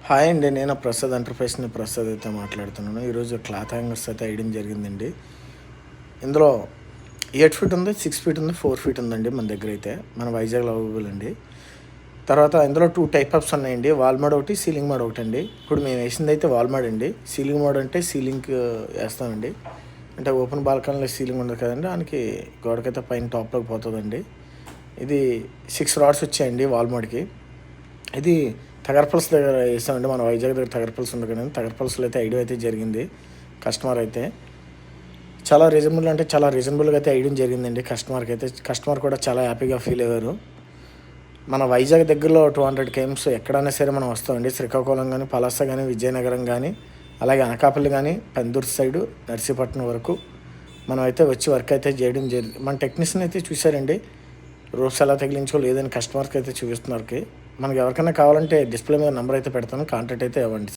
Hi అండి. నేను ప్రసాద్ ఎంటర్ప్రైజ్‌ని ప్రసాద్ అయితే మాట్లాడుతున్నాను. ఈరోజు క్లాత్ హ్యాంగర్స్ అయితే వేయడం జరిగిందండి. ఇందులో 8 ఫీట్ ఉంది, 6 ఫీట్ ఉంది, 4 ఫీట్ ఉందండి మన దగ్గర అయితే. మన వైజాగ్‌లో అవైలబుల్ అండి. తర్వాత ఇందులో 2 టైప్స్ ఉన్నాయండి. వాల్ మోడ్ ఒకటి, సీలింగ్ మోడ్ ఒకటండి. ఇప్పుడు మేము వేసిందైతే వాల్ మోడ్ అండి. సీలింగ్ మోడ్ అంటే సీలింగ్‌కి వేస్తామండి. అంటే ఓపెన్ బాల్కనీలో సీలింగ్ ఉండదు కదండీ! దానికి గోడకైతే పైన టాప్‌లోకి పోతదండి. ఇది 6 రాడ్స్ వచ్చాయండి వాల్ మోడ్‌కి. ఇది తగరపల్స్ దగ్గర వేసామండి. మన వైజాగ్ దగ్గర తగరపల్స్ ఉంది కదండి. తగరపల్స్లో అయితే వేయడం అయితే జరిగింది. కస్టమర్ అయితే చాలా రీజనబుల్ అంటే చాలా రీజనబుల్గా అయితే వేయడం జరిగిందండి. కస్టమర్ కూడా చాలా హ్యాపీగా ఫీల్ అయ్యారు. మన వైజాగ్ దగ్గరలో 200 కేఎమ్స్ ఎక్కడైనా సరే మనం వస్తామండి. శ్రీకాకుళం కానీ, పలాస కానీ, విజయనగరం కానీ, అలాగే అనకాపల్లి కానీ, పెందుర్తి సైడు, నర్సీపట్నం వరకు మనం అయితే వచ్చి వర్క్ అయితే చేయడం జరిగింది. మన టెక్నీషియన్ అయితే చూసారండి. రూఫ్స్ ఎలా తగిలించుకోవాలి లేదని కస్టమర్కి అయితే చూపిస్తున్నారు. మనకి ఎవరికైనా కావాలంటే డిస్ప్లే మీద నెంబర్ అయితే పెడతాను, కాంటాక్ట్ అయితే ఇవ్వండి.